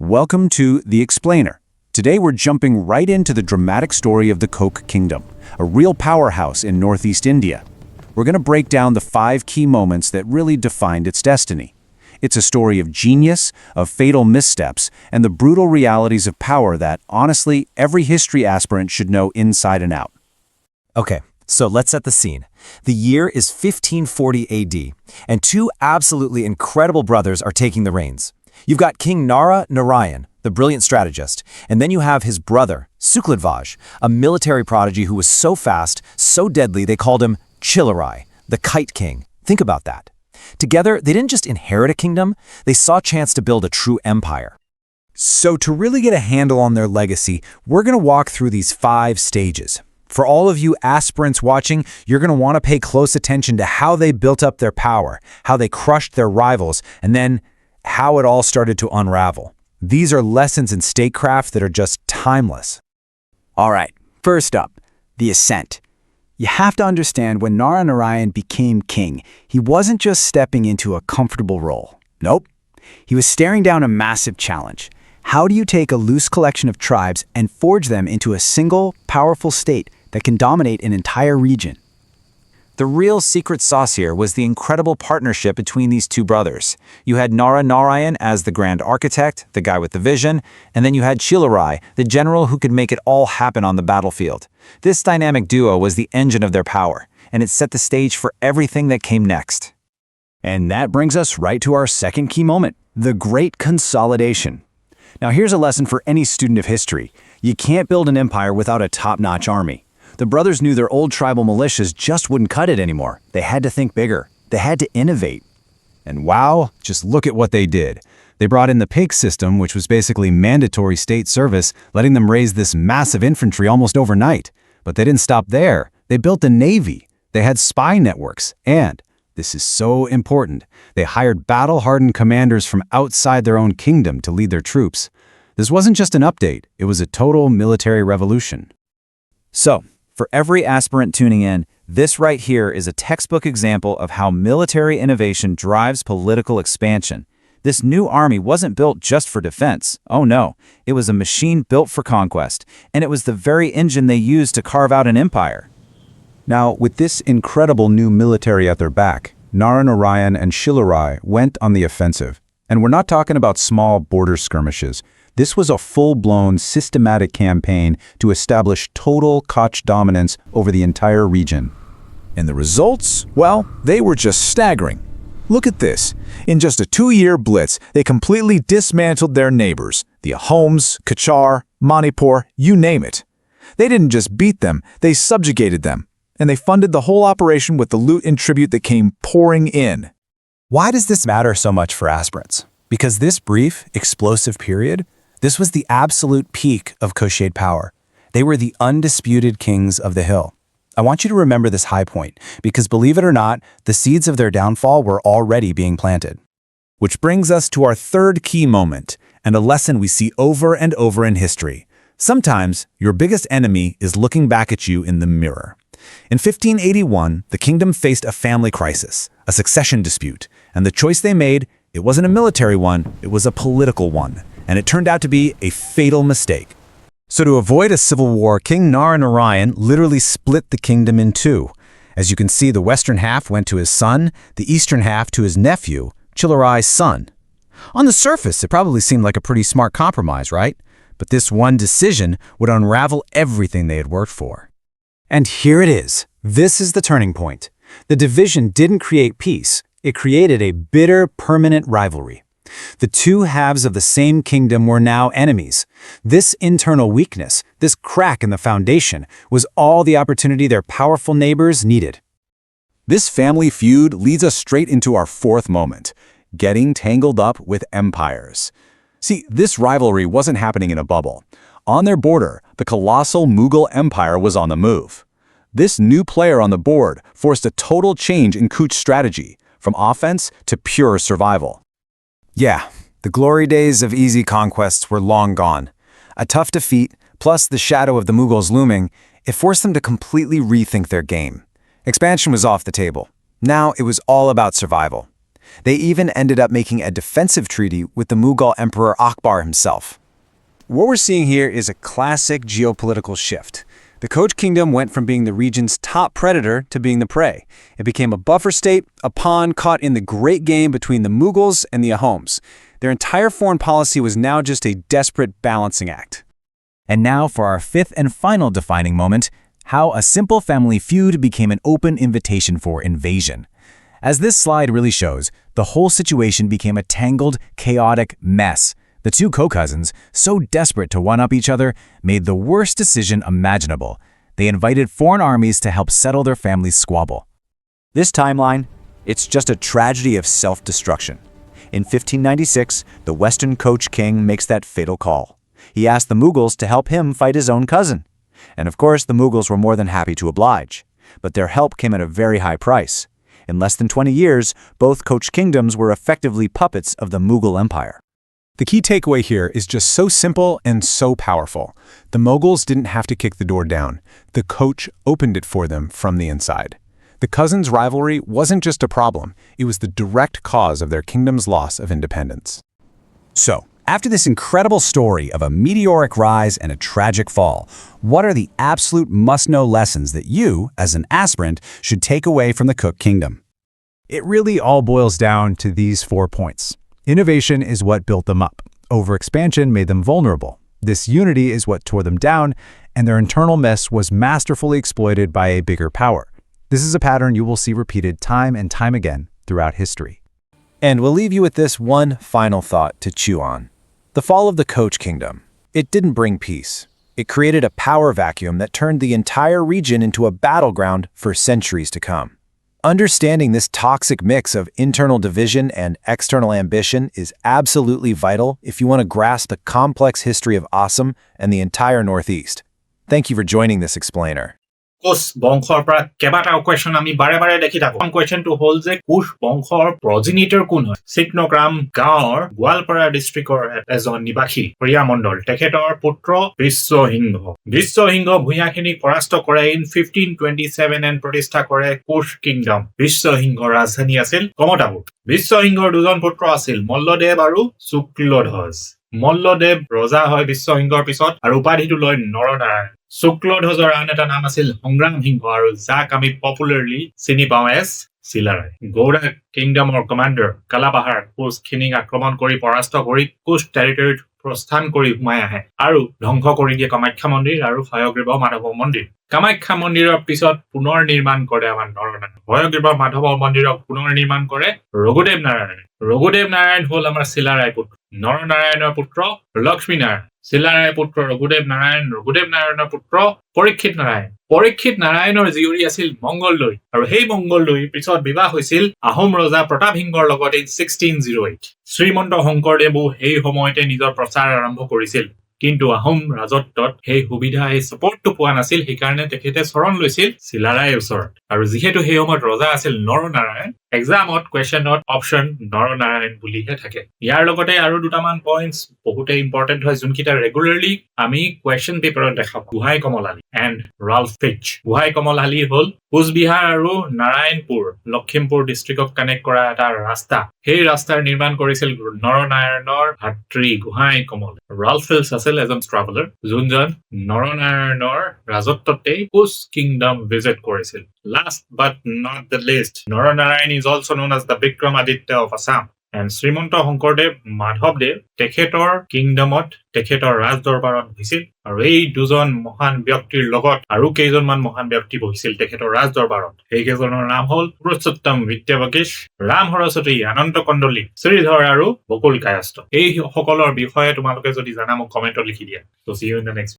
Welcome to The Explainer. Today we're jumping right into the dramatic story of the Koch Kingdom, a real powerhouse in northeast India. We're going to break down the 5 key moments that really defined its destiny. It's a story of genius, of fatal missteps, and the brutal realities of power that, honestly, every history aspirant should know inside and out. Okay, so let's set the scene. The year is 1540 AD, and 2 absolutely incredible brothers are taking the reins. You've got King Nara Narayan, the brilliant strategist, and then you have his brother, Suklodvaj, a military prodigy who was so fast, so deadly they called him Chilarai, the Kite King. Think about that. Together, they didn't just inherit a kingdom, they saw a chance to build a true empire. So to really get a handle on their legacy, we're going to walk through these 5 stages. For all of you aspirants watching, you're going to want to pay close attention to how they built up their power, how they crushed their rivals, and then how it all started to unravel. These are lessons in statecraft that are just timeless. All right, first up, the ascent. You have to understand when Nara Narayan became king, he wasn't just stepping into a comfortable role. Nope. He was staring down a massive challenge. How do you take a loose collection of tribes and forge them into a single, powerful state that can dominate an entire region? The real secret sauce here was the incredible partnership between these 2 brothers. You had Nara Narayan as the grand architect, the guy with the vision, and then you had Chilarai, the general who could make it all happen on the battlefield. This dynamic duo was the engine of their power, and it set the stage for everything that came next. And that brings us right to our second key moment, the Great Consolidation. Now here's a lesson for any student of history. You can't build an empire without a top-notch army. The brothers knew their old tribal militias just wouldn't cut it anymore. They had to think bigger. They had to innovate. And wow, just look at what they did. They brought in the PIG system, which was basically mandatory state service, letting them raise this massive infantry almost overnight. But they didn't stop there. They built a navy. They had spy networks. And, this is so important, they hired battle-hardened commanders from outside their own kingdom to lead their troops. This wasn't just an update. It was a total military revolution. So, for every aspirant tuning in, this right here is a textbook example of how military innovation drives political expansion. This new army wasn't built just for defense. Oh no, it was a machine built for conquest, and it was the very engine they used to carve out an empire. Now, with this incredible new military at their back, Nara Narayan and Chilarai went on the offensive. And we're not talking about small border skirmishes. This was a full-blown, systematic campaign to establish total Koch dominance over the entire region. And the results? Well, they were just staggering. Look at this. In just a 2-year blitz, they completely dismantled their neighbors, the Ahoms, Kachar, Manipur, you name it. They didn't just beat them, they subjugated them. And they funded the whole operation with the loot and tribute that came pouring in. Why does this matter so much for aspirants? Because this brief, explosive period, this was the absolute peak of Kochite power. They were the undisputed kings of the hill. I want you to remember this high point, because believe it or not, the seeds of their downfall were already being planted. Which brings us to our third key moment, and a lesson we see over and over in history. Sometimes, your biggest enemy is looking back at you in the mirror. In 1581, the kingdom faced a family crisis, a succession dispute, and the choice they made, it wasn't a military one, it was a political one. And it turned out to be a fatal mistake. So to avoid a civil war, King Nara Narayan literally split the kingdom in 2. As you can see, the western half went to his son, the eastern half to his nephew, Chilarai's son. On the surface, it probably seemed like a pretty smart compromise, right? But this one decision would unravel everything they had worked for. And here it is. This is the turning point. The division didn't create peace. It created a bitter, permanent rivalry. The 2 halves of the same kingdom were now enemies. This internal weakness, this crack in the foundation, was all the opportunity their powerful neighbors needed. This family feud leads us straight into our 4th moment, getting tangled up with empires. See, this rivalry wasn't happening in a bubble. On their border, the colossal Mughal Empire was on the move. This new player on the board forced a total change in Cooch strategy, from offense to pure survival. Yeah, the glory days of easy conquests were long gone. A tough defeat, plus the shadow of the Mughals looming, it forced them to completely rethink their game. Expansion was off the table. Now it was all about survival. They even ended up making a defensive treaty with the Mughal Emperor Akbar himself. What we're seeing here is a classic geopolitical shift. The Koch Kingdom went from being the region's top predator to being the prey. It became a buffer state, a pawn caught in the great game between the Mughals and the Ahoms. Their entire foreign policy was now just a desperate balancing act. And now for our fifth and final defining moment, how a simple family feud became an open invitation for invasion. As this slide really shows, the whole situation became a tangled, chaotic mess. The two co-cousins, so desperate to one-up each other, made the worst decision imaginable. They invited foreign armies to help settle their family's squabble. This timeline, it's just a tragedy of self-destruction. In 1596, the Western Koch king makes that fatal call. He asked the Mughals to help him fight his own cousin. And of course, the Mughals were more than happy to oblige. But their help came at a very high price. In less than 20 years, both Koch kingdoms were effectively puppets of the Mughal Empire. The key takeaway here is just so simple and so powerful. The Mughals didn't have to kick the door down. The Koch opened it for them from the inside. The cousins' rivalry wasn't just a problem, it was the direct cause of their kingdom's loss of independence. So, after this incredible story of a meteoric rise and a tragic fall, what are the absolute must-know lessons that you, as an aspirant, should take away from the Koch Kingdom? It really all boils down to these 4 points. Innovation is what built them up. Overexpansion made them vulnerable. This unity is what tore them down, and their internal mess was masterfully exploited by a bigger power. This is a pattern you will see repeated time and time again throughout history. And we'll leave you with this one final thought to chew on. The fall of the Koch Kingdom. It didn't bring peace. It created a power vacuum that turned the entire region into a battleground for centuries to come. Understanding this toxic mix of internal division and external ambition is absolutely vital if you want to grasp the complex history of Assam and the entire Northeast. Thank you for joining this explainer. Coach বংশৰ পৰা কেইবাটাও question আমি বাৰে বাৰে দেখি থাকো কোৱেশ্চনটো হ'ল যে কোচ বংশৰ প্ৰজিনিটৰ কোন হয় চিকনগ্ৰাম গাঁৱৰ গোৱালপাৰা ডিস্ট্ৰিক্টৰ এজন নিবাসী প্ৰিয়া মণ্ডল তেখেতৰ পুত্ৰ বিশ্বসিংহ ভূঞাখিনিক পৰাস্ত কৰে ইন 1527 এণ্ড প্ৰতিষ্ঠা কৰে কোচ কিংডম বিশ্বসিংহৰ ৰাজধানী আছিল কমতাপুৰ বিশ্বসিংহৰ দুজন পুত্ৰ আছিল মল্লদেৱ আৰু শুক্লধ্বজ মল্লদেৱ ৰজা হয় বিশ্বসিংহৰ পিছত আৰু উপাধিটো লয় নৰনাৰায়ণ শুক্লধ্বজৰ আন এটা নাম আছিল সংগ্ৰাম সিংহ আৰু যাক আমি পপুলাৰলি চিনি পাওঁ এজ চিলাৰাই গৌড়া কিংডমৰ কমাণ্ডাৰ কালাপাহাৰ কোচখিনিক আক্ৰমণ কৰি পৰাস্ত কৰি কোচ টেৰিটৰীত প্ৰস্থান কৰি সোমাই আহে আৰু ধ্বংস কৰি দিয়ে কামাখ্যা মন্দিৰ আৰু হয়গ্ৰীৱ মাধৱ মন্দিৰ কামাখ্যা মন্দিৰৰ পিছত পুনৰ নিৰ্মাণ কৰে আমাৰ নৰনাৰায়ণ হয়গ্ৰীৱ মাধৱ মন্দিৰক পুনৰ নিৰ্মাণ কৰে ৰঘুদেৱ নাৰায়ণ হ'ল আমাৰ চিলাৰাই পুত্ৰ নৰনাৰায়ণৰ পুত্ৰ লক্ষ্মী নাৰায়ণ চিলাৰাই পুত্ৰ ৰঘুদেৱ নাৰায়ণৰ পুত্ৰ পৰীক্ষিত নাৰায়ণৰ জীয়ৰী আছিল মংগলদৈ আৰু সেই মংগলদৈৰ পিছত বিবাহ হৈছিল আহোম ৰজা প্ৰতাপ সিংহৰ লগত 1608 শ্ৰীমন্ত শংকৰদেৱো সেই সময়তে নিজৰ প্ৰচাৰ আৰম্ভ কৰিছিল কিন্তু আহোম ৰাজত্বত সেই সুবিধা এই সাপোৰ্টটো পোৱা নাছিল সেইকাৰণে তেখেতে শৰণ লৈছিল চিলাৰাইৰ ওচৰত আৰু যিহেতু সেই সময়ত ৰজা আছিল নৰনাৰায়ণ এক্সামত কোৱেশ্চনত অপচন নৰনাৰায়ণ বুলিহে থাকে ইয়াৰ লগতে আৰু দুটামান পইণ্টছ বহুতে ইম্পৰ্টেন্ট হয় যোনকিটা ৰেগুলাৰলি আমি কোৱেশ্চন পেপাৰত দেখা পাওঁ গোহাঁই কমল আলী এণ্ড ৰাল্ফ ফিচ গোহাঁই কমল আলী হ'ল কোচ বিহাৰ আৰু নাৰায়ণপুৰ লখিমপুৰ ডিষ্ট্ৰিক্টক কানেক্ট কৰা এটা ৰাস্তা সেই ৰাস্তাৰ নিৰ্মাণ কৰিছিল নৰনাৰায়ণৰ ভাতৃ গোহাঁই কমল ৰাল্ফ ফিচ আছিল এজন ট্ৰাভেলাৰ যোনজন নৰনাৰায়ণৰ ৰাজত্বতেই কোচ কিংডম ভিজিট কৰিছিল Last but not the least, Nara Narayan is also known as the Vikramaditya of Assam. And Srimonto Shonkordev Madhavdev তেখেতৰ কিংডমত তেখেতৰ ৰাজ দৰবাৰত বহিছিল আৰু এই দুজন মহান ব্যক্তিৰ লগত আৰু কেইজনমান মহান ব্যক্তি বহিছিল তেখেতৰ ৰাজ দৰবাৰত এই কেইজনৰ নাম হ'ল পুৰুষোত্তম বিদ্যাবাগীশ ৰাম সৰস্বতী আনন্দ কণ্ডলী শ্ৰীধৰ আৰু বকুল কায়স্থ এই সকলৰ বিষয়ে তোমালোকে যদি জানা মোক কমেন্টত লিখি দিয়া so see you in the next